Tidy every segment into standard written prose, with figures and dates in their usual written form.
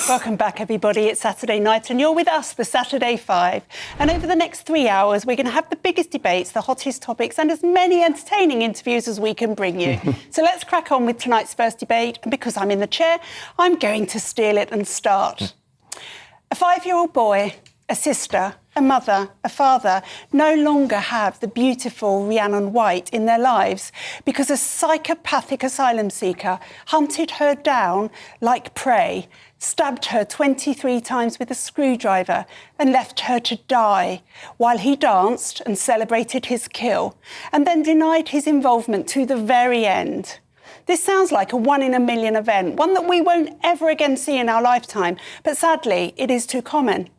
Welcome back, everybody. It's Saturday night and you're with us, the Saturday Five. And over the next 3 hours, we're going to have the biggest debates, the hottest topics and as many entertaining interviews as we can bring you. So let's crack on with tonight's first debate. And because I'm in the chair, I'm going to steal it and start. A 5-year-old boy, a sister, a mother, a father no longer have the beautiful Rhiannon Whyte in their lives because a psychopathic asylum seeker hunted her down like prey, stabbed her 23 times with a screwdriver and left her to die while he danced and celebrated his kill and then denied his involvement to the very end. This sounds like a 1 in a million event, one that we won't ever again see in our lifetime, but sadly it is too common.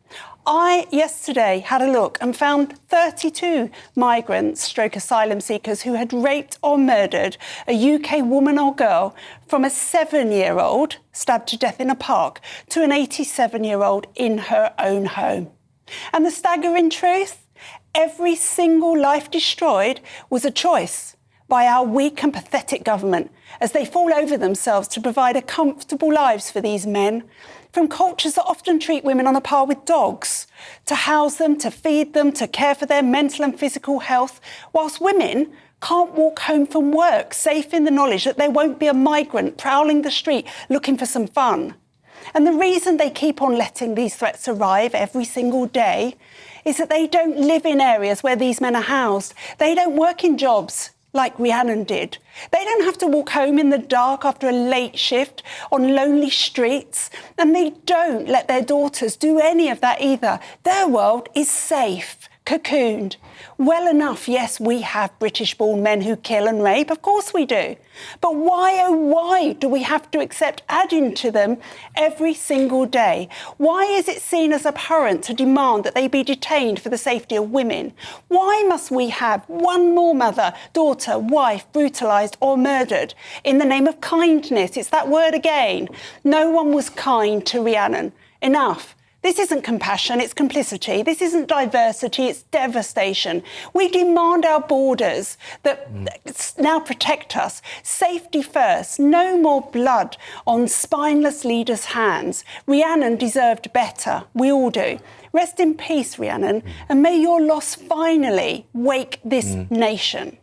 I, yesterday, had a look and found 32 migrants stroke asylum seekers who had raped or murdered a UK woman or girl, from a 7-year-old stabbed to death in a park to an 87-year-old in her own home. And the staggering truth? Every single life destroyed was a choice by our weak and pathetic government as they fall over themselves to provide a comfortable lives for these men. From cultures that often treat women on a par with dogs, to house them, to feed them, to care for their mental and physical health, whilst women can't walk home from work safe in the knowledge that there won't be a migrant prowling the street looking for some fun. And the reason they keep on letting these threats arrive every single day is that they don't live in areas where these men are housed. They don't work in jobs like Rhiannon did. They don't have to walk home in the dark after a late shift on lonely streets, and they don't let their daughters do any of that either. Their world is safe, cocooned. Well enough, yes, we have British-born men who kill and rape, of course we do. But why, oh why, do we have to accept adding to them every single day? Why is it seen as abhorrent to demand that they be detained for the safety of women? Why must we have one more mother, daughter, wife brutalised or murdered in the name of kindness? It's that word again. No one was kind to Rhiannon. Enough. This isn't compassion, it's complicity. This isn't diversity, it's devastation. We demand our borders that now protect us. Safety first, no more blood on spineless leaders' hands. Rhiannon deserved better, we all do. Rest in peace, Rhiannon, and may your loss finally wake this nation.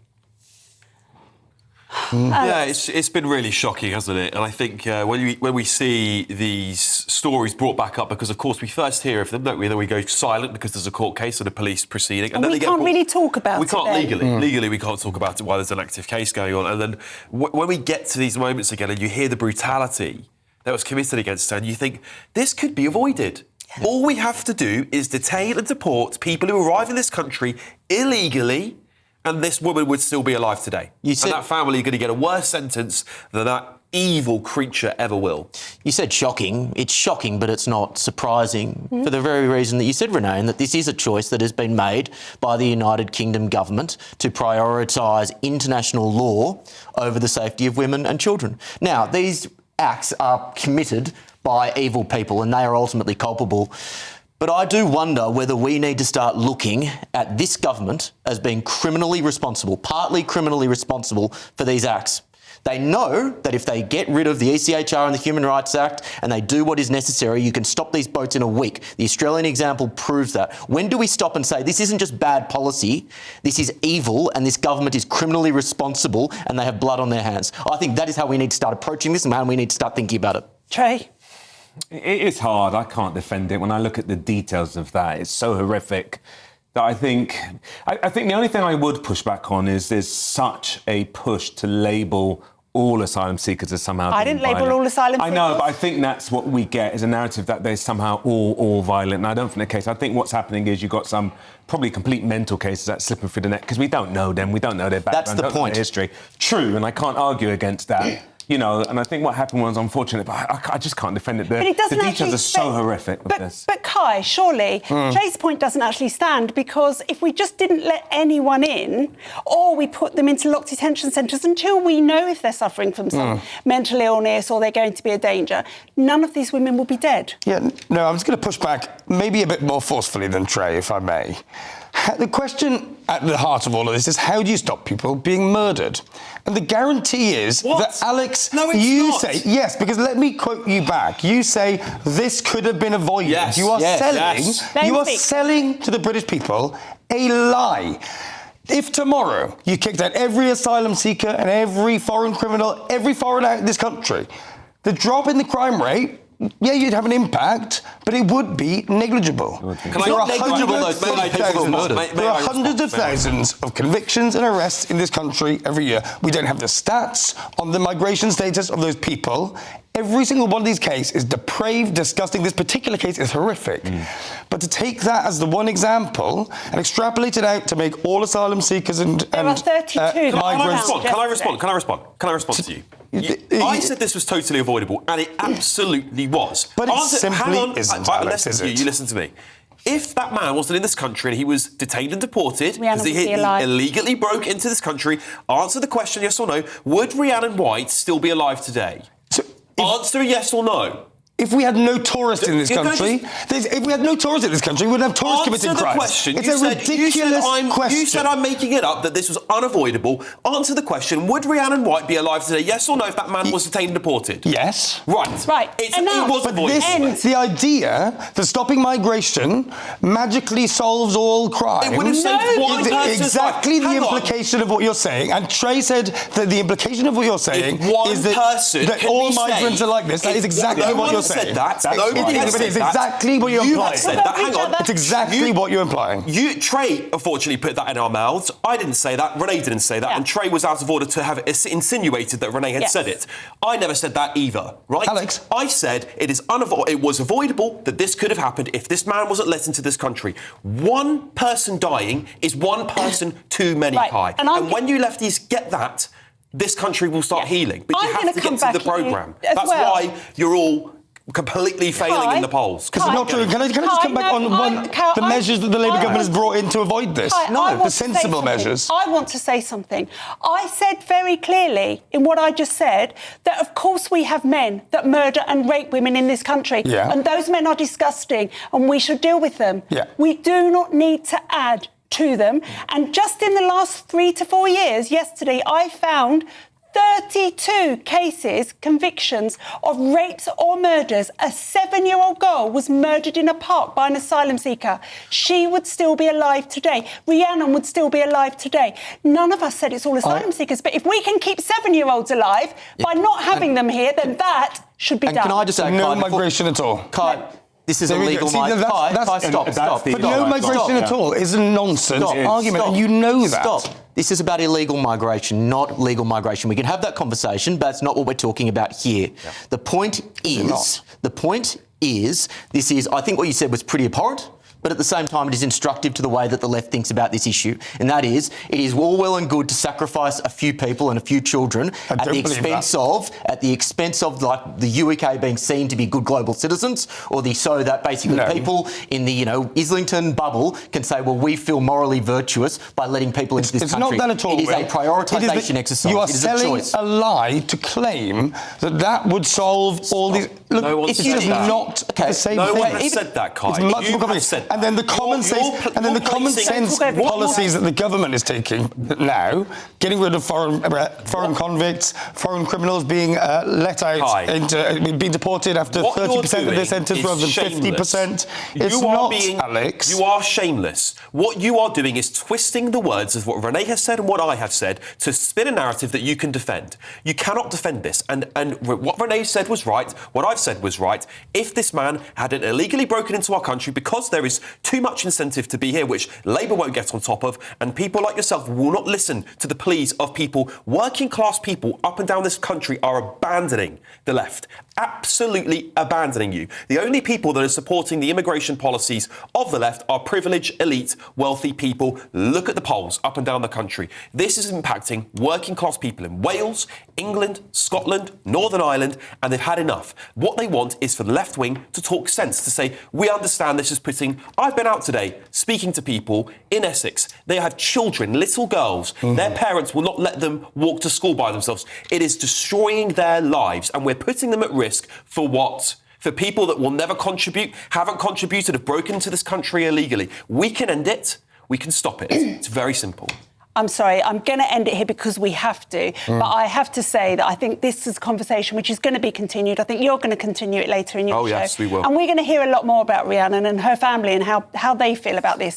Yeah, it's been really shocking, hasn't it? And I think when we see these stories brought back up, because of course we first hear of them, don't we? Then we go silent because there's a court case or a police proceeding, and then we can't really talk about it. We can't legally we can't talk about it while there's an active case going on. And then when we get to these moments again, and you hear the brutality that was committed against her, and you think this could be avoided. Yeah. All we have to do is detain and deport people who arrive in this country illegally, and this woman would still be alive today. And that family are going to get a worse sentence than that evil creature ever will. You said shocking. It's shocking, but it's not surprising for the very reason that you said, Renee, and that this is a choice that has been made by the United Kingdom government to prioritise international law over the safety of women and children. Now, these acts are committed by evil people and they are ultimately culpable. But I do wonder whether we need to start looking at this government as being criminally responsible, partly criminally responsible for these acts. They know that if they get rid of the ECHR and the Human Rights Act and they do what is necessary, you can stop these boats in a week. The Australian example proves that. When do we stop and say, this isn't just bad policy, this is evil and this government is criminally responsible and they have blood on their hands? I think that is how we need to start approaching this and how we need to start thinking about it. Trey? It is hard. I can't defend it. When I look at the details of that, it's so horrific that I think the only thing I would push back on is there's such a push to label all asylum seekers as somehow I didn't label all asylum seekers. I know, but I think that's what we get, is a narrative that they're somehow all violent. And I don't think the case. I think what's happening is you've got some probably complete mental cases that slipping through the net because we don't know them, we don't know their background, that's the don't know point. their history. True, and I can't argue against that. You know, and I think what happened was unfortunate, but I just can't defend it. The details are so horrific with this. But Kai, surely, Trey's point doesn't actually stand, because if we just didn't let anyone in, or we put them into locked detention centres until we know if they're suffering from some mental illness or they're going to be a danger, none of these women will be dead. Yeah, no, I'm just going to push back maybe a bit more forcefully than Trey, if I may. The question at the heart of all of this is, how do you stop people being murdered? And the guarantee is What? that, Alex, No, it's you not. say, yes, because let me quote you back. You say this could have been avoided. Yes. You are Yes. selling, Yes. you are Speak. selling to the British people a lie. If tomorrow you kicked out every asylum seeker and every foreign criminal, every foreigner out of this country, the drop in the crime rate, yeah, you'd have an impact, but it would be negligible. Can I- There are Negligible, hundreds those many of people thousands- murdered. May There I are respond? hundreds of May I thousands of convictions and arrests in this country every year. We don't have the stats on the migration status of those people. Every single one of these cases is depraved, disgusting. This particular case is horrific. But to take that as the one example and extrapolate it out to make all asylum seekers and are 32 that migrants... found. Can I respond to you? I said this was totally avoidable, and it absolutely was. But it simply hang on, isn't, I Alex, listen is to you. it? You listen to me. If that man wasn't in this country and he was detained and deported Rhiannon because would he be alive. illegally broke into this country, answer the question yes or no. Would Rhiannon Whyte still be alive today? So Answer yes or no. if we had no tourists in this Can I country, if we had no tourists in this country, we wouldn't have tourists Answer committing the crimes. question. It's You a said- ridiculous question. You said I'm making it up, that this was unavoidable. Answer the question. Would Rhiannon Whyte be alive today? Yes or no if that man was detained and deported? Yes. Right. Right. It Enough. was But avoidable. the idea that stopping migration magically solves all crime It would have saved No, one is person's exactly life. the Hang on. implication of what you're saying. And Trey said that the implication of what you're saying If one is that, person that can all be migrants saved, are like this. That if is exactly no what one you're has saying. said that. That's Nobody right. has But said it's that. exactly what you're You implying. have said that. Hang on. It's exactly what you're implying. Trey, unfortunately, put that in our mouths. I didn't say that. Renee didn't say that. Yeah. And Trey was out of order to have insinuated that Renee had Yes. said it. I never said that either, right? Alex. I said it was avoidable that this could have happened if this man wasn't let into this country. One person dying is one person too many, Right. Kai. And when you lefties get that, this country will start healing. But I'm you have gonna to come get to the back at you programme. as That's well. why you're all completely failing in the polls. Because it's not true. Can I just come back on the measures that the Labour government has brought in to avoid this? I want the to say sensible something. measures. I want to say something. I said very clearly in what I just said that, of course, we have men that murder and rape women in this country. Yeah. And those men are disgusting and we should deal with them. Yeah. We do not need to add to them. And just in the last 3 to 4 years, yesterday, I found 32 cases, convictions of rapes or murders. A 7-year-old girl was murdered in a park by an asylum seeker. She would still be alive today. Rhiannon would still be alive today. None of us said it's all asylum seekers, but if we can keep 7-year-olds alive by not having them here, then that should be done. Can I just say, No Kai, before- migration at all. Kai, this is There we go. illegal See, migration. that's- Stop. that's the- But no Stop. migration at all is a nonsense argument, Stop. and you know that. Stop. This is about illegal migration, not legal migration. We can have that conversation, but it's not what we're talking about here. The point is, this is, I think what you said was pretty abhorrent, but at the same time, it is instructive to the way that the left thinks about this issue. And that is, it is all well and good to sacrifice a few people and a few children at the expense of like the UK being seen to be good global citizens, or so that basically people in the Islington bubble can say, well, we feel morally virtuous by letting people into this It's country. not that at all. It is a prioritisation exercise. You are It is selling a choice. a lie to claim that would solve all these. Look, No one it's said just that. not the same No thing. one has said that, Kai. It's much You more have complicated. said that. And then the common You're sense placing- policies that the government is taking now, getting rid of foreign convicts, foreign criminals being let out, being deported after What 30% you're of their sentence doing rather is than 50%. It's You are not, being, Alex. You are shameless. What you are doing is twisting the words of what Renee has said and what I have said to spin a narrative that you can defend. You cannot defend this. And what Renee said was right. What I've said was right. If this man hadn't illegally broken into our country because there is too much incentive to be here, which Labour won't get on top of, and people like yourself will not listen to the pleas of people, working class people up and down this country are abandoning the left. Absolutely abandoning you. The only people that are supporting the immigration policies of the left are privileged, elite, wealthy people. Look at the polls up and down the country. This is impacting working class people in Wales, England, Scotland, Northern Ireland, and they've had enough. What they want is for the left wing to talk sense, to say, we understand this is putting... I've been out today speaking to people in Essex. They have children, little girls. Their parents will not let them walk to school by themselves. It is destroying their lives, and we're putting them at risk for what? For people that will never contribute, haven't contributed, have broken into this country illegally. We can end it. We can stop it. It's very simple. I'm sorry, I'm going to end it here because we have to. But I have to say that I think this is a conversation which is going to be continued. I think you're going to continue it later in your show. Oh, yes, we will. And we're going to hear a lot more about Rhiannon and her family and how they feel about this.